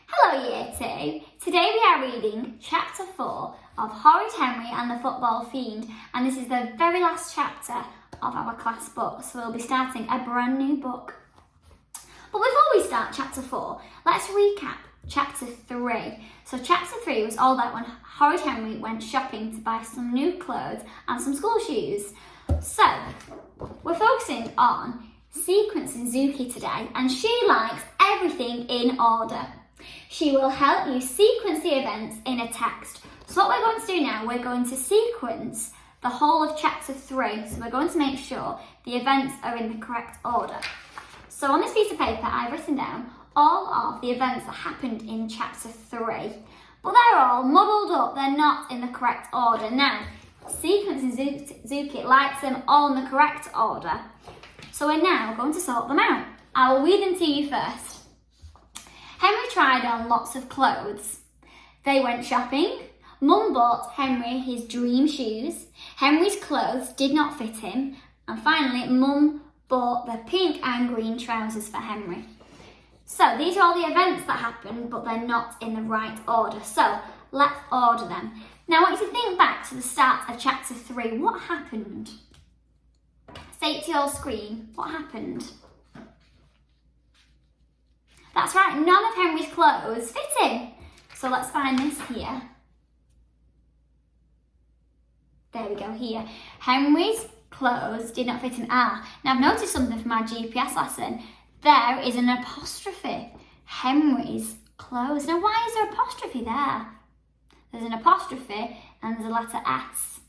Hello Year 2. Today we are reading Chapter 4 of Horrid Henry and the Football Fiend, and this is the very last chapter of our class book, so we'll be starting a brand new book. But before we start Chapter 4, let's recap Chapter 3. So Chapter 3 was all about when Horrid Henry went shopping to buy some new clothes and some school shoes. So we're focusing on sequencing Zuki today, and she likes everything in order. She will help you sequence the events in a text. So what we're going to do now, we're going to sequence the whole of Chapter 3. So we're going to make sure the events are in the correct order. So on this piece of paper, I've written down all of the events that happened in Chapter 3. But they're all muddled up, they're not in the correct order. Now, sequencing Zuki likes them all in the correct order. So we're now going to sort them out. I will read them to you first. Henry tried on lots of clothes. They went shopping. Mum bought Henry his dream shoes. Henry's clothes did not fit him. And finally, Mum bought the pink and green trousers for Henry. So these are all the events that happened, but they're not in the right order. So let's order them. Now I want you to think back to the start of Chapter 3. What happened? Say it to your screen. What happened? That's right, none of Henry's clothes fit him. So let's find this here. There we go, here. Henry's clothes did not fit him. Now I've noticed something from our GPS lesson. There is an apostrophe. Henry's clothes. Now why is there an apostrophe there? There's an apostrophe and there's a letter S.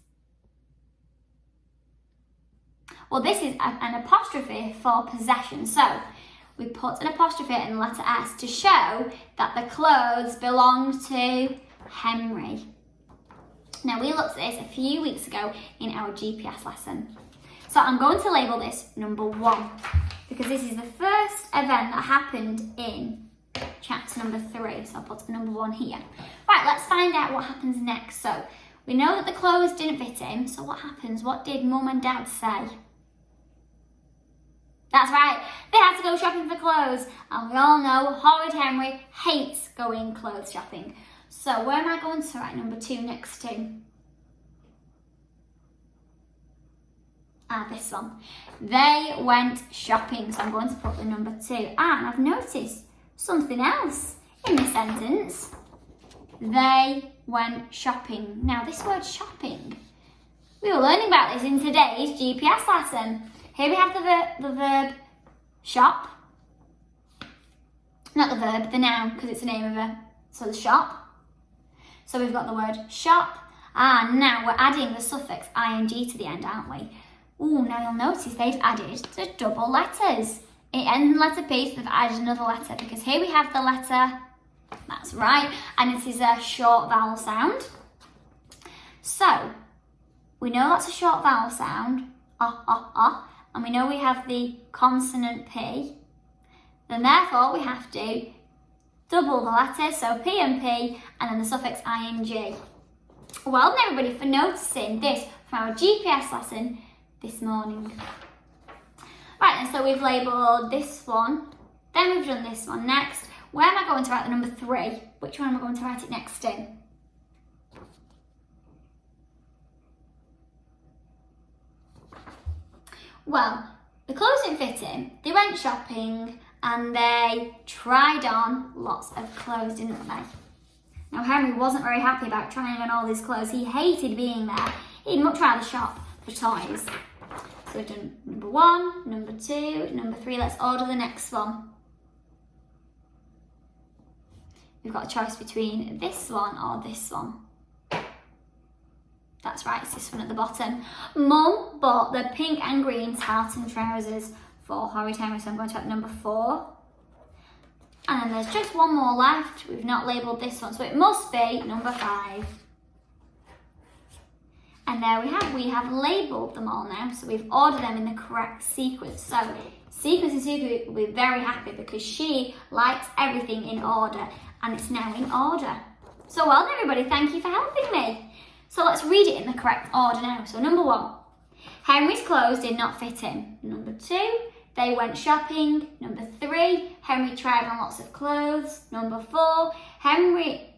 Well, this is an apostrophe for possession. So we put an apostrophe in the letter S to show that the clothes belonged to Henry. Now we looked at this a few weeks ago in our GPS lesson. So I'm going to label this number 1 because this is the first event that happened in chapter number 3. So I'll put number 1 here. Right, let's find out what happens next. So we know that the clothes didn't fit him. So what happens? What did Mum and Dad say? That's right, they had to go shopping for clothes. And we all know Horrid Henry hates going clothes shopping. So where am I going to write number 2 next to? This one. They went shopping. So I'm going to put the number 2. And I've noticed something else in the sentence. They went shopping. Now this word shopping, we were learning about this in today's GPS lesson. Here we have the verb shop. Not the verb, the noun, because it's the name of a, so the shop. So we've got the word shop. And now we're adding the suffix ing to the end, aren't we? Ooh, now you'll notice they've added the double letters. It ends in letter P, so they've added another letter, because here we have the letter, that's right, and it is a short vowel sound. So, we know that's a short vowel sound, and we know we have the consonant P, then therefore we have to double the letters, so P and P, and then the suffix ing. Well done everybody for noticing this from our GPS lesson this morning. Right, and so we've labelled this one, then we've done this one. Next, where am I going to write the number 3? Which one am I going to write it next to? Well, the clothes didn't fit him, they went shopping, and they tried on lots of clothes, didn't they? Now, Henry wasn't very happy about trying on all these clothes. He hated being there. He'd much rather shop for toys. So we've done number 1, number 2, number 3. Let's order the next one. We've got a choice between this one or this one. That's right, it's this one at the bottom. Mum bought the pink and green tartan trousers for Horrid Henry, so I'm going to write number 4. And then there's just one more left. We've not labelled this one, so it must be number 5. And there we have labelled them all now, so we've ordered them in the correct sequence. So Sequence and Suki will be very happy because she likes everything in order, and it's now in order. So well done everybody, thank you for helping me. So let's read it in the correct order now. So number 1, Henry's clothes did not fit him. Number 2, they went shopping. Number 3, Henry tried on lots of clothes. Number 4,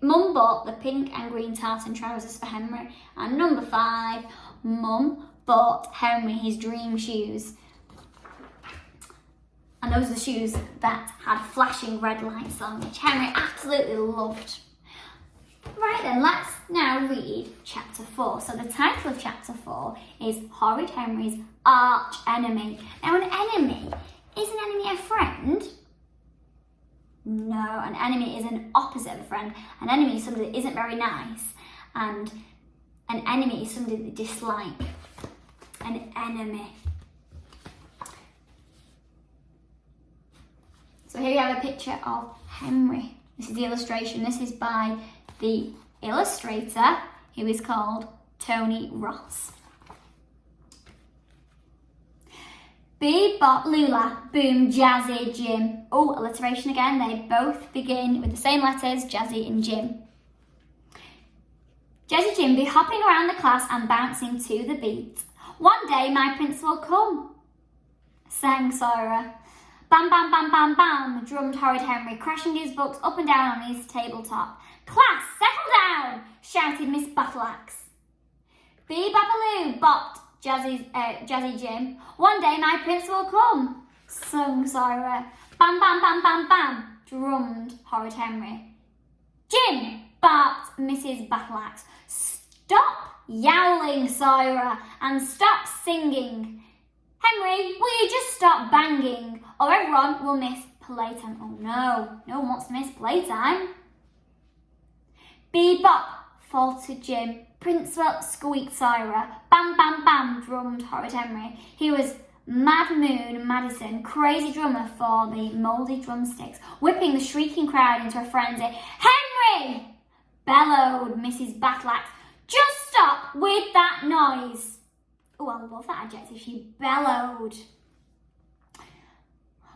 Mum bought the pink and green tartan trousers for Henry. And number 5, Mum bought Henry his dream shoes. And those are the shoes that had flashing red lights on, which Henry absolutely loved. Right then, let's now read chapter 4. So the title of chapter 4 is Horrid Henry's Arch Enemy. Now an enemy, is an enemy a friend? No, an enemy is an opposite of a friend. An enemy is somebody that isn't very nice, and an enemy is somebody that they dislike. An enemy. So here we have a picture of Henry. This is the illustration. This is by the illustrator, who is called Tony Ross. Beep, bop, lula, boom, Jazzy, Jim. Oh, alliteration again. They both begin with the same letters, Jazzy and Jim. Jazzy Jim be hopping around the class and bouncing to the beat. One day my prince will come, sang Sora. Bam, bam, bam, bam, bam, drummed Horrid Henry, crashing his books up and down on his tabletop. Class, settle down, shouted Miss Battleaxe. Bee-babaloo, bopped Jazzy Jim. One day my prince will come, sung Sora. Bam, bam, bam, bam, bam, drummed Horrid Henry. Jim, barked Mrs. Battleaxe. Stop yowling, Sora, and stop singing. Henry, will you just stop banging, or everyone will miss playtime? Oh no, no one wants to miss playtime. Bebop, faltered Jim. Prince will, squeaked Sora. Bam, bam, bam, drummed Horrid Henry. He was Mad Moon Madison, crazy drummer for the mouldy drumsticks, whipping the shrieking crowd into a frenzy. Henry! Bellowed Mrs. Battleaxe. Just stop with that noise. Oh, I love that adjective. She bellowed.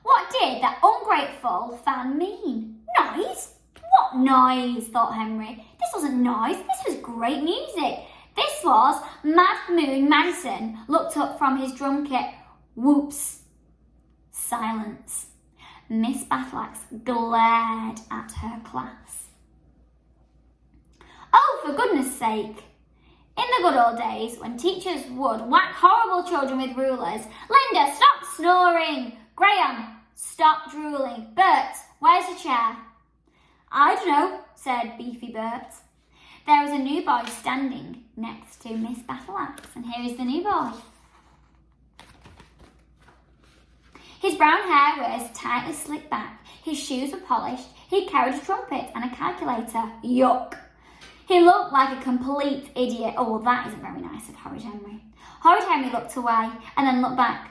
What did that ungrateful fan mean? Noise? What noise? Thought Henry. This wasn't noise. This was great music. This was Mad Moon Madison. Looked up from his drum kit. Whoops. Silence. Miss Battleaxe glared at her class. Oh, for goodness sake. In the good old days, when teachers would whack horrible children with rulers. Linda, stop snoring. Graham, stop drooling. Bert, where's your chair? I don't know, said Beefy Bert. There was a new boy standing next to Miss Battleaxe, and here is the new boy. His brown hair was tightly slicked back. His shoes were polished. He carried a trumpet and a calculator. Yuck. He looked like a complete idiot. Oh, well, that isn't very nice of Horrid Henry. Horrid Henry looked away and then looked back.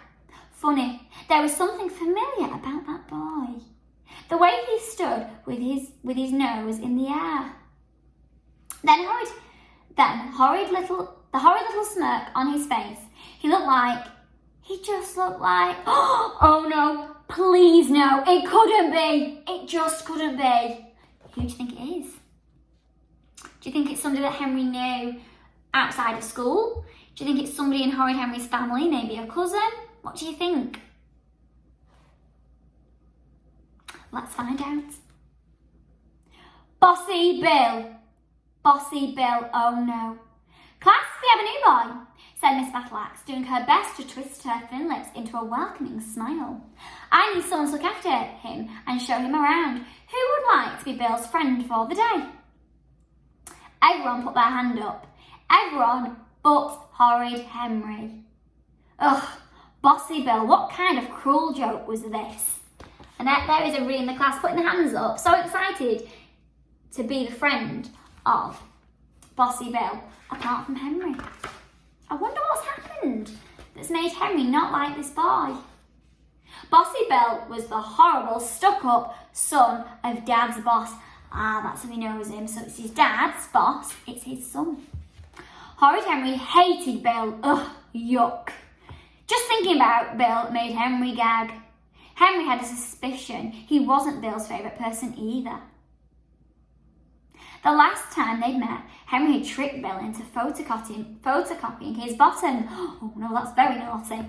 Funny, there was something familiar about that boy. The way he stood with his nose in the air. The horrid little smirk on his face. He just looked like, oh no, please no, it couldn't be. It just couldn't be. Who do you think it is? Do you think it's somebody that Henry knew outside of school? Do you think it's somebody in Horrid Henry's family, maybe a cousin? What do you think? Let's find out. Bossy Bill. Bossy Bill, oh no. Class, we have a new boy, said Miss Battleaxe, doing her best to twist her thin lips into a welcoming smile. I need someone to look after him and show him around. Who would like to be Bill's friend for the day? Everyone put their hand up. Everyone but Horrid Henry. Ugh, Bossy Bill, what kind of cruel joke was this? And there is everybody in the class putting their hands up, so excited to be the friend of Bossy Bill, apart from Henry. I wonder what's happened that's made Henry not like this boy. Bossy Bill was the horrible, stuck-up son of Dad's boss. Ah, that's how he knows him. So it's his dad's boss, it's his son. Horrid Henry hated Bill. Ugh, yuck. Just thinking about Bill made Henry gag. Henry had a suspicion he wasn't Bill's favourite person either. The last time they'd met, Henry had tricked Bill into photocopying his bottom. Oh no, that's very naughty.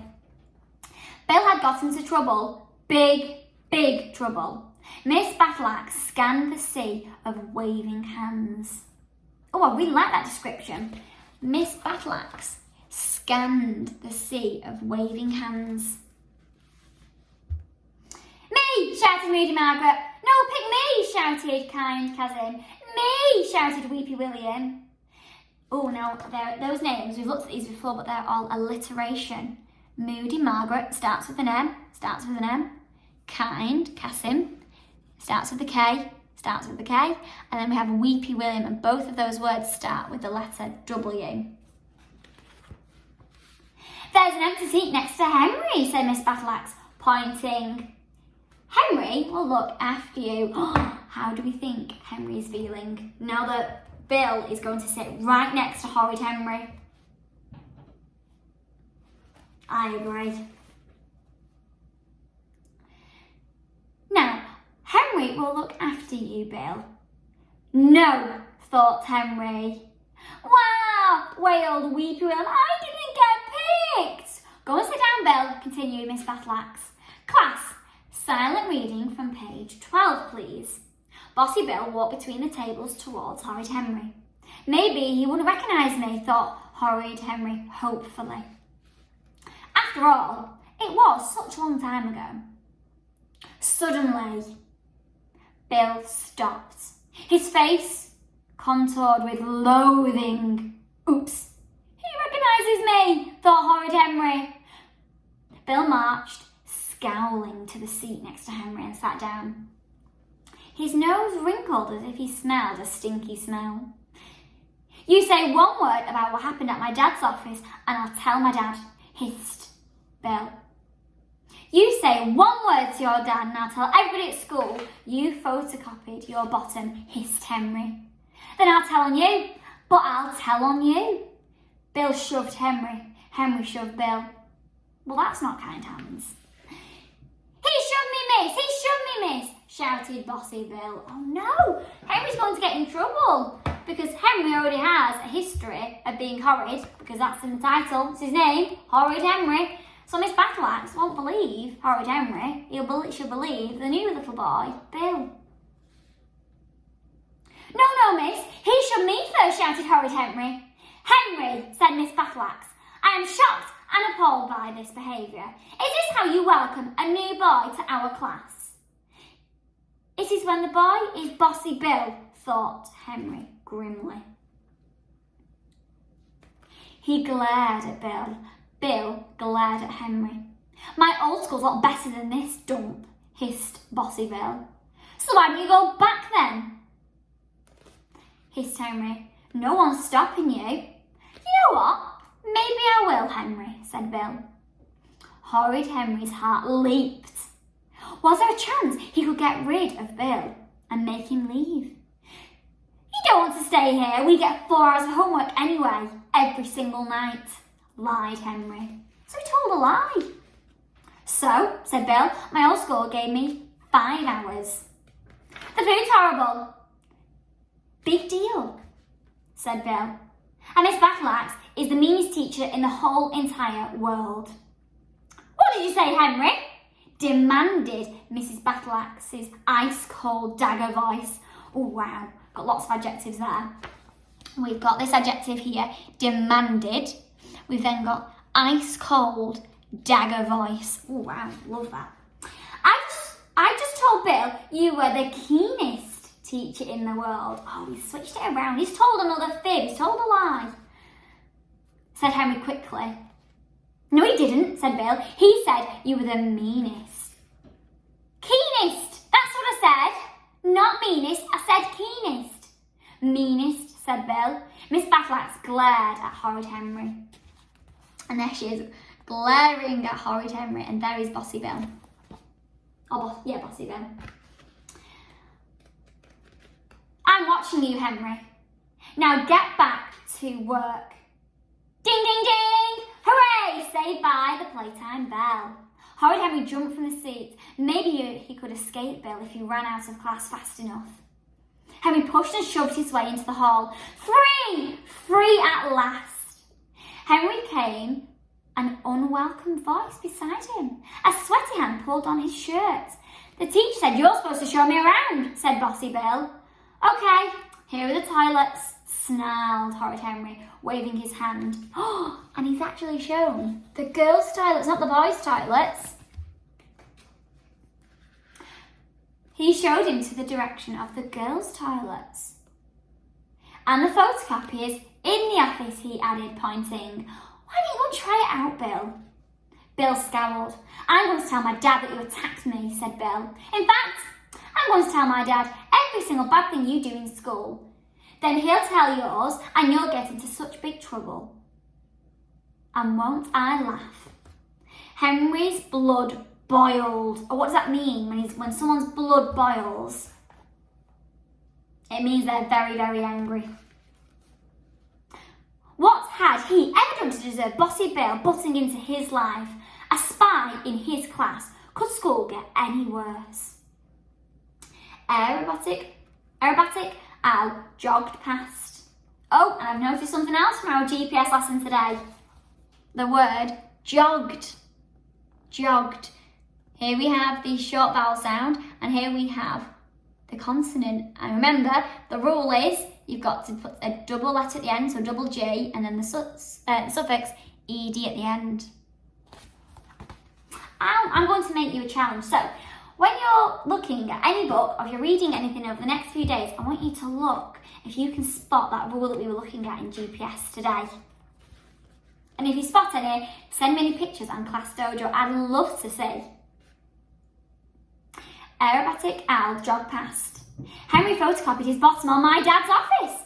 Bill had got into trouble. Big trouble. Miss Battleaxe scanned the sea of waving hands. Oh, I really like that description. Miss Battleaxe scanned the sea of waving hands. Me, shouted Moody Margaret. No, pick me, shouted kind Kazim. Me, shouted Weepy William. Oh, now, those names, we've looked at these before, but they're all alliteration. Moody Margaret starts with an M. Kind, Kasim, starts with a K. And then we have Weepy William, and both of those words start with the letter W. There's an empty seat next to Henry, said Miss Battleaxe, pointing. Henry will look after you. How do we think Henry is feeling now that Bill is going to sit right next to Horrid Henry? I agree. Now, Henry will look after you, Bill. No, thought Henry. Wow, wailed Weepy William. I didn't get picked. Go and sit down, Bill, continued Miss Battleaxe. Class, silent reading from page 12, please. Bossy Bill walked between the tables towards Horrid Henry. Maybe he wouldn't recognise me, thought Horrid Henry hopefully. After all, it was such a long time ago. Suddenly, Bill stopped. His face contoured with loathing. Oops, he recognises me, thought Horrid Henry. Bill marched, scowling, to the seat next to Henry and sat down. His nose wrinkled as if he smelled a stinky smell. You say one word about what happened at my dad's office and I'll tell my dad, hissed Bill. You say one word to your dad and I'll tell everybody at school you photocopied your bottom, hissed Henry. Then I'll tell on you, but I'll tell on you. Bill shoved Henry. Henry shoved Bill. Well, that's not kind hands. He shoved me, miss, shouted Bossy Bill. Oh no, Henry's going to get in trouble because Henry already has a history of being horrid because that's in the title. It's his name, Horrid Henry. So Miss Battleaxe won't believe Horrid Henry. She'll believe the new little boy, Bill. No, miss. He shoved me first, shouted Horrid Henry. Henry, said Miss Battleaxe, I am shocked and appalled by this behaviour. Is this how you welcome a new boy to our class? It is when the boy is Bossy Bill, thought Henry grimly. He glared at Bill. Bill glared at Henry. My old school's a lot better than this dump, hissed Bossy Bill. So why don't you go back then? Hissed Henry. No one's stopping you. You know what? Maybe I will, Henry, said Bill. Horrid Henry's heart leaped. Was there a chance he could get rid of Bill and make him leave? You don't want to stay here. We get 4 hours of homework anyway, every single night, lied Henry. So he told a lie. So, said Bill, my old school gave me 5 hours. The food's horrible. Big deal, said Bill. And Miss Battleaxe is the meanest teacher in the whole entire world. What did you say, Henry? Demanded Mrs. Battleaxe's ice-cold dagger voice. Oh, wow. Got lots of adjectives there. We've got this adjective here, demanded. We've then got ice-cold dagger voice. Oh, wow. Love that. I just told Bill you were the keenest teacher in the world. Oh, he switched it around. He's told another fib. He's told a lie, said Henry quickly. No, he didn't, said Bill. He said you were the meanest. Keenest. That's what I said. Not meanest. I said keenest. Meanest, said Bill. Miss Battleaxe glared at Horrid Henry. And there she is, glaring at Horrid Henry. And there is Bossy Bill. Oh, yeah, Bossy Bill. I'm watching you, Henry. Now get back to work. Ding, ding, ding! Hooray! Saved by the playtime bell. Horrid Henry jumped from the seat. Maybe he could escape Bill if he ran out of class fast enough. Henry pushed and shoved his way into the hall. Free! Free at last! Henry came an unwelcome voice beside him. A sweaty hand pulled on his shirt. The teacher said, "You're supposed to show me around," said Bossy Bill. "Okay, here are the toilets," snarled Horrid Henry, waving his hand. Oh, and he's actually shown the girls' toilets, not the boys' toilets. He showed him to the direction of the girls' toilets. "And the photocopiers in the office," he added, pointing. "Why don't you go and try it out, Bill?" Bill scowled. "I'm going to tell my dad that you attacked me," said Bill. "In fact, I'm going to tell my dad every single bad thing you do in school. Then he'll tell yours and you'll get into such big trouble." And won't I laugh? Henry's blood boiled. Or what does that mean when someone's blood boils? It means they're very, very angry. What had he ever done to deserve Bossy Bill butting into his life? A spy in his class. Could school get any worse? Aerobatic Al jogged past. Oh, and I've noticed something else from our GPS lesson today. The word jogged. Jogged. Here we have the short vowel sound, and here we have the consonant. And remember, the rule is you've got to put a double letter at the end, so double G, and then the suffix ed at the end. I'm going to make you a challenge. So, when you're looking at any book or you're reading anything over the next few days, I want you to look if you can spot that rule that we were looking at in GPS today. And if you spot any, send me any pictures on Class Dojo. I'd love to see. Aerobatic Al jogged past. Henry photocopied his bottom on my dad's office.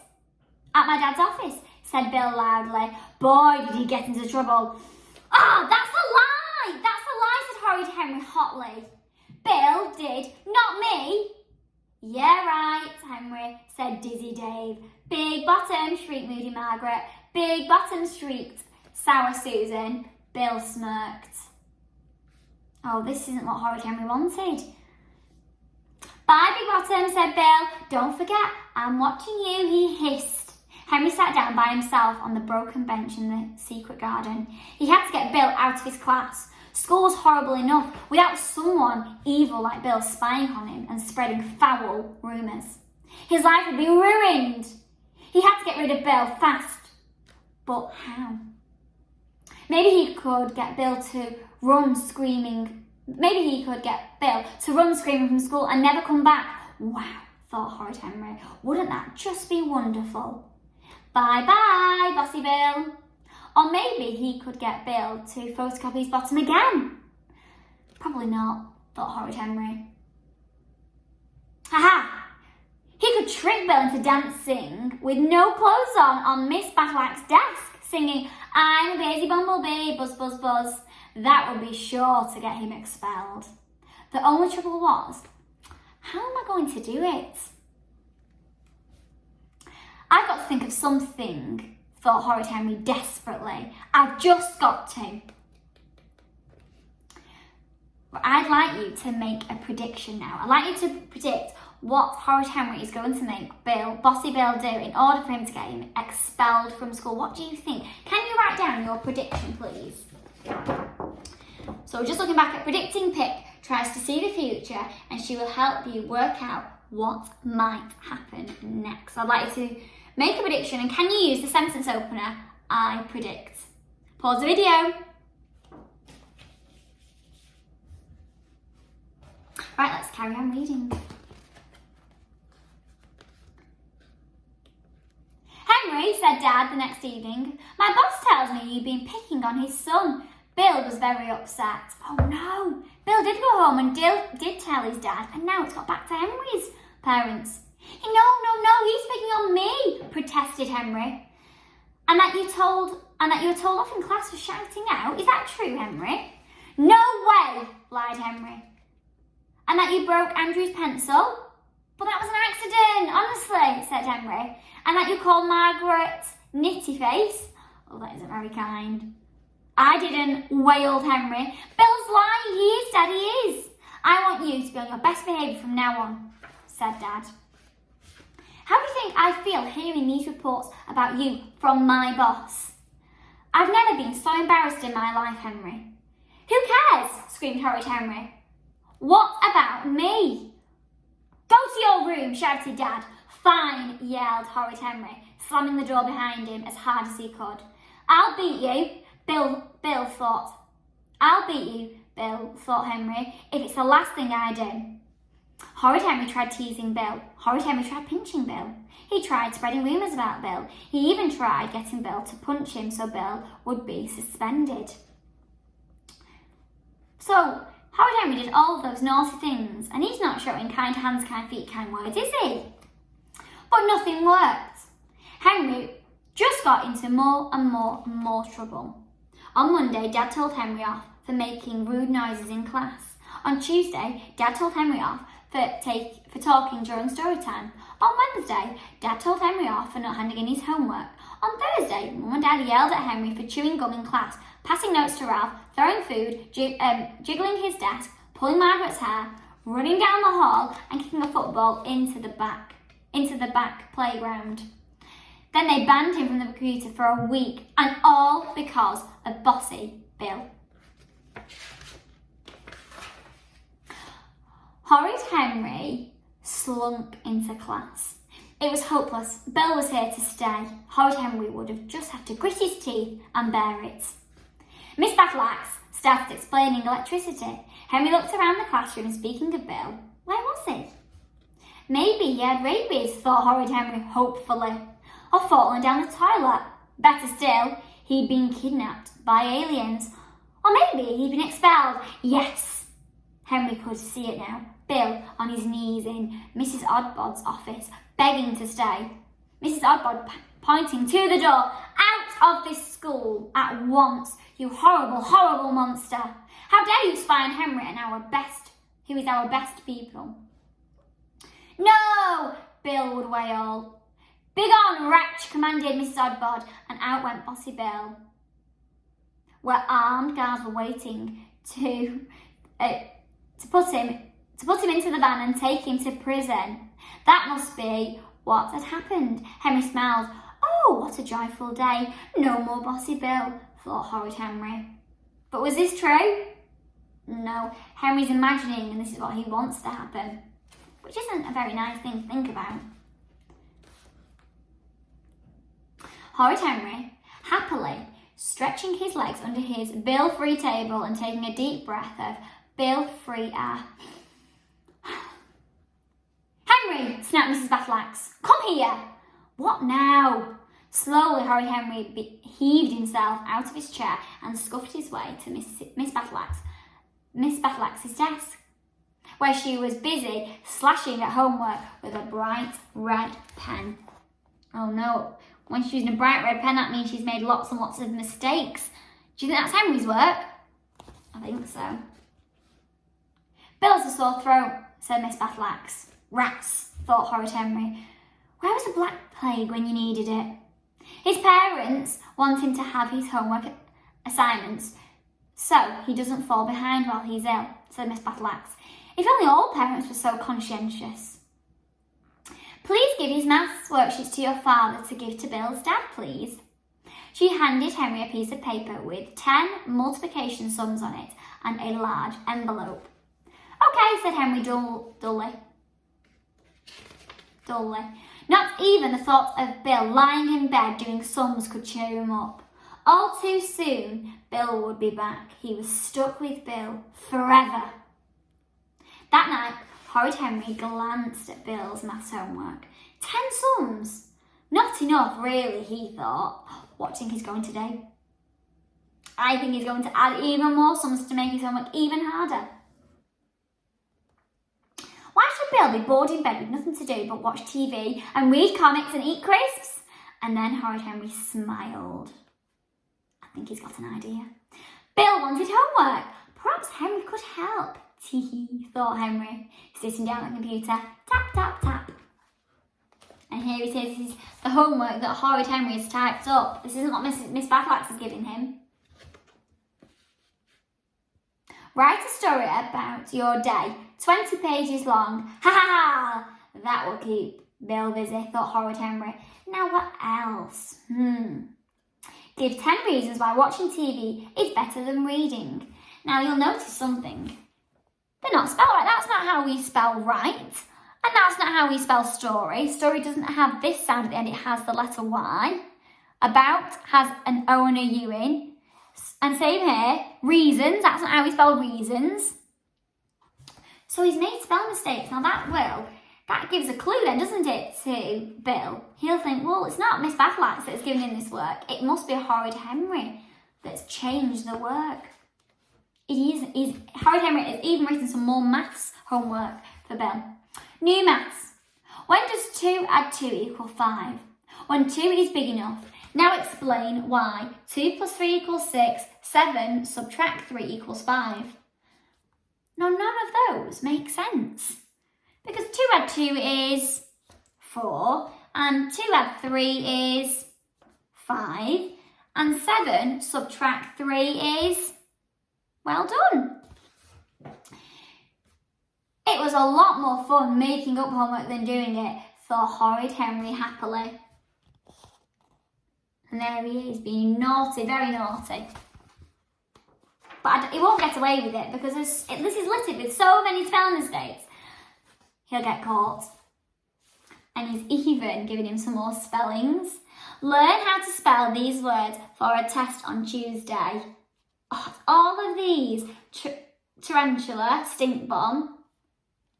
At my dad's office, said Bill loudly. Boy, did he get into trouble. "Ah, that's a lie! That's a lie," said Horrid Henry hotly. "Bill did, not me." "Yeah, right, Henry," said Dizzy Dave. "Big bottom," shrieked Moody Margaret. "Big bottom," shrieked Sour Susan. Bill smirked. Oh, this isn't what Horrid Henry wanted. "Bye, Big Bottom," said Bill. "Don't forget, I'm watching you," he hissed. Henry sat down by himself on the broken bench in the secret garden. He had to get Bill out of his class. School was horrible enough without someone evil like Bill spying on him and spreading foul rumours. His life would be ruined. He had to get rid of Bill fast. But how? Maybe he could get Bill to run screaming. Maybe he could get Bill to run screaming from school and never come back. Wow, thought Horrid Henry. Wouldn't that just be wonderful? Bye-bye, Bossy Bill. Or maybe he could get Bill to photocopy his bottom again. Probably not, thought Horrid Henry. Ha-ha! He could trick Bill into dancing with no clothes on Miss Battleaxe's desk, singing, "I'm a busy bumblebee, buzz, buzz, buzz." That would be sure to get him expelled. The only trouble was, how am I going to do it? I've got to think of something, thought Horrid Henry desperately. I've just got to. But I'd like you to make a prediction now. I'd like you to predict what Horrid Henry is going to make Bossy Bill do in order for him to get him expelled from school. What do you think? Can you write down your prediction, please? So just looking back at predicting, Pip tries to see the future and she will help you work out what might happen next. I'd like you to make a prediction, and can you use the sentence opener, "I predict"? Pause the video. Right, let's carry on reading. "Henry," said Dad the next evening, "my boss tells me you've been picking on his son." Bill was very upset. Oh no, Bill did go home and did tell his dad, and now it's got back to Henry's parents. No, he's picking on me, protested Henry. And that you were told off in class for shouting out? Is that true, Henry? No way, lied Henry. And that you broke Andrew's pencil? But that was an accident, honestly, said Henry. And that you called Margaret Nitty Face? Oh, that isn't very kind. I didn't, wailed Henry. Bill's lying, he is, Dad, he is. I want you to be on your best behaviour from now on, said Dad. How do you think I feel hearing these reports about you from my boss? I've never been so embarrassed in my life, Henry. Who cares? Screamed Horrid Henry. What about me? Go to your room, shouted Dad. Fine, yelled Horrid Henry, slamming the door behind him as hard as he could. I'll beat you, Bill thought. I'll beat you, Bill, thought Henry, if it's the last thing I do. Horrid Henry tried teasing Bill. Horrid Henry tried pinching Bill. He tried spreading rumours about Bill. He even tried getting Bill to punch him so Bill would be suspended. So, Horrid Henry did all of those naughty things, and he's not showing kind hands, kind feet, kind words, is he? But nothing worked. Henry just got into more and more trouble. On Monday, Dad told Henry off for making rude noises in class. On Tuesday, Dad told Henry off for talking during story time. On Wednesday, Dad told Henry off for not handing in his homework. On Thursday, Mum and Dad yelled at Henry for chewing gum in class, passing notes to Ralph, throwing food, jiggling his desk, pulling Margaret's hair, running down the hall and kicking a football into the back playground. Then they banned him from the computer for a week, and all because of bossy Bill. Horrid Henry slunk into class. It was hopeless. Bill was here to stay. Horrid Henry would have just had to grit his teeth and bear it. Miss Batlax started explaining electricity. Henry looked around the classroom, and speaking of Bill, where was he? Maybe he had rabies, thought Horrid Henry hopefully, or fallen down the toilet. Better still, he'd been kidnapped by aliens. Or maybe he'd been expelled. Yes! Henry could see it now. Bill on his knees in Mrs. Oddbod's office, begging to stay. Mrs. Oddbod pointing to the door. Out of this school at once, you horrible, horrible monster. How dare you spy on Henry and who is our best people? No! Bill would wail. Begone, wretch, commanded Mrs. Oddbod, and out went bossy Bill, where armed guards were waiting to put him into the van and take him to prison. That must be what had happened. Henry smiled. Oh, what a joyful day. No more bossy Bill, thought Horrid Henry. But was this true? No, Henry's imagining, and this is what he wants to happen, which isn't a very nice thing to think about. Horrid Henry, happily stretching his legs under his Bill-free table and taking a deep breath of Bill-free air. Henry, snapped Mrs. Batlax, come here. What now? Slowly, Horrid Henry heaved himself out of his chair and scuffed his way to Miss Batlax's desk, where she was busy slashing at homework with a bright red pen. Oh no, when she's using a bright red pen, that means she's made lots and lots of mistakes. Do you think that's Henry's work? I think so. Bill's a sore throat, said Miss Batlax. Rats, thought Horrid Henry. Where was the Black Plague when you needed it? His parents want him to have his homework assignments so he doesn't fall behind while he's ill, said Miss Batlax. If only all parents were so conscientious. Please give his maths worksheets to your father to give to Bill's dad, please. She handed Henry a piece of paper with 10 multiplication sums on it and a large envelope. Okay, said Henry dully. Not even the thought of Bill lying in bed doing sums could cheer him up. All too soon, Bill would be back. He was stuck with Bill forever. That night, Horrid Henry glanced at Bill's maths homework. 10 sums? Not enough, really, he thought, watching his going today. I think he's going to add even more sums to make his homework even harder. Why should Bill be bored in bed with nothing to do but watch TV and read comics and eat crisps? And then Horrid Henry smiled. I think he's got an idea. Bill wanted homework. Perhaps Henry could help. Tee, thought Henry, sitting down at the computer. Tap, tap, tap. And here it is. This is the homework that Horrid Henry has typed up. This isn't what Miss Batlax is giving him. Write a story about your day, 20 pages long. Ha ha ha! That will keep Bill busy, thought Horrid Henry. Now what else? Give 10 reasons why watching TV is better than reading. Now you'll notice something. They're not spelled right. That's not how we spell right. And that's not how we spell story. Story doesn't have this sound at the end. It has the letter Y. About has an O and a U in. And same here. Reasons. That's not how we spell reasons. So he's made spell mistakes. Now that gives a clue then, doesn't it, to Bill? He'll think, well, it's not Miss Bathlax that's given him this work. It must be Horrid Henry that's changed the work. Horrid Henry has even written some more maths homework for Bill. New maths. When does 2 add 2 equal 5? When 2 is big enough. Now explain why 2 plus 3 equals 6, 7 subtract 3 equals 5. Now none of those make sense. Because 2 add 2 is 4, and 2 add 3 is 5, and 7 subtract 3 is, well done. It was a lot more fun making up homework than doing it, thought Horrid Henry happily. And there he is, being naughty, very naughty. But he won't get away with it because this is littered with so many spelling mistakes. He'll get caught. And he's even giving him some more spellings. Learn how to spell these words for a test on Tuesday. Oh, all of these. Tarantula, stink bomb.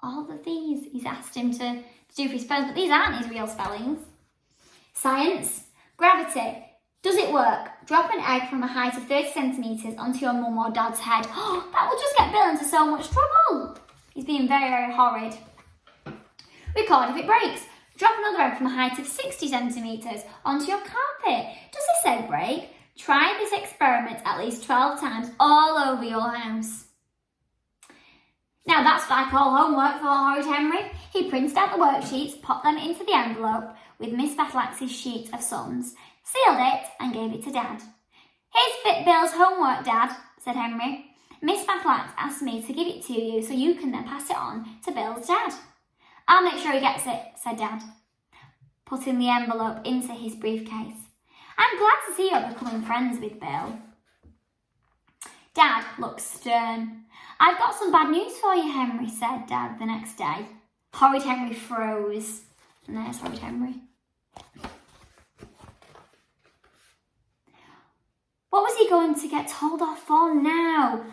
All of these he's asked him to do for his spellings, but these aren't his real spellings. Science. Gravity. Does it work? Drop an egg from a height of 30 centimetres onto your mum or dad's head. Oh, that will just get Bill into so much trouble. He's being very, very horrid. Record if it breaks. Drop another egg from a height of 60 centimetres onto your carpet. Does this egg break? Try this experiment at least 12 times all over your house. Now that's what I call homework for Horrid Henry. He printed out the worksheets, popped them into the envelope with Miss Bathlax's sheet of sums, sealed it and gave it to Dad. Here's Bill's homework, Dad, said Henry. Miss Bathlax asked me to give it to you so you can then pass it on to Bill's dad. I'll make sure he gets it, said Dad, putting the envelope into his briefcase. I'm glad to see you're becoming friends with Bill. Dad looked stern. I've got some bad news for you, Henry, said Dad the next day. Horrid Henry froze. And there's Horrid Henry. What was he going to get told off for now?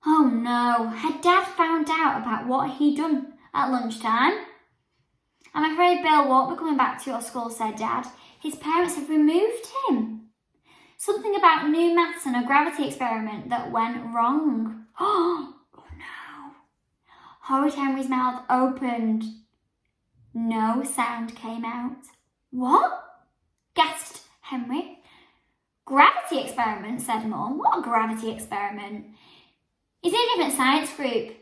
Oh no, had Dad found out about what he'd done at lunchtime? I'm afraid Bill won't be coming back to your school, said Dad. His parents have removed him. Something about new maths and a gravity experiment that went wrong. Oh no. Horrid Henry's mouth opened. No sound came out. What? Gasped Henry. Gravity experiment, said Mum. What a gravity experiment? He's in a different science group,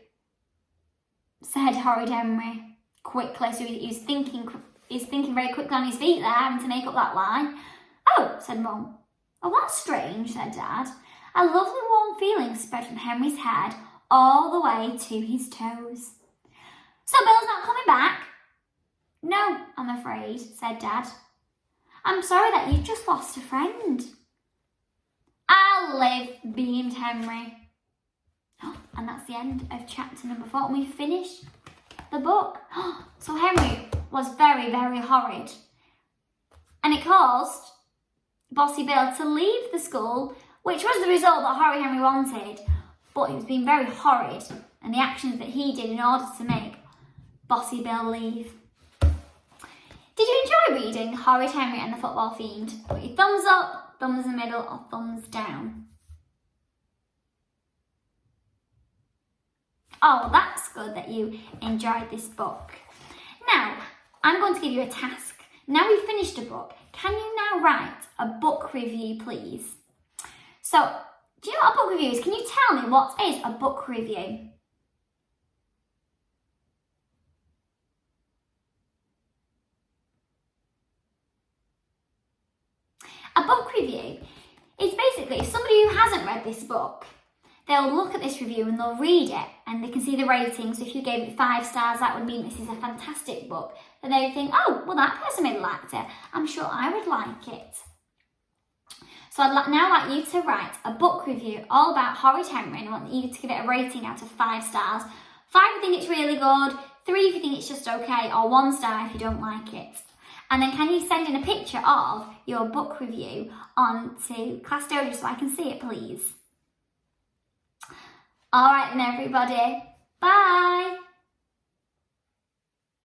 said Horrid Henry quickly. So he was thinking very quickly on his feet there, having to make up that line. Oh, said Mum. Oh, that's strange, said Dad. A lovely warm feeling spread from Henry's head all the way to his toes. So Bill's not coming back? No, I'm afraid, said Dad. I'm sorry that you've just lost a friend. I'll live, beamed Henry. Oh, and that's the end of chapter number 4, and we've finished the book. Oh, so Henry was very, very horrid. And it caused Bossy Bill to leave the school, which was the result that Horrid Henry wanted, but he was being very horrid, and the actions that he did in order to make Bossy Bill leave. Did you enjoy reading Horrid Henry and the Football Fiend? Put your thumbs up, thumbs in the middle, or thumbs down. Oh, that's good that you enjoyed this book. Now, I'm going to give you a task. Now we've finished a book, can you now write a book review, please? So, do you know what a book review is? Can you tell me what is a book review? A book review is basically if somebody who hasn't read this book, they'll look at this review and they'll read it and they can see the ratings. So if you gave it 5 stars, that would mean this is a fantastic book. And they would think, oh, well, that person really liked it. I'm sure I would like it. So I'd now like you to write a book review all about Horrid Henry, and I want you to give it a rating out of 5 stars. 5 if you think it's really good, 3 if you think it's just okay, or 1 star if you don't like it. And then can you send in a picture of your book review onto Class Dojo so I can see it, please? All right then, everybody. Bye.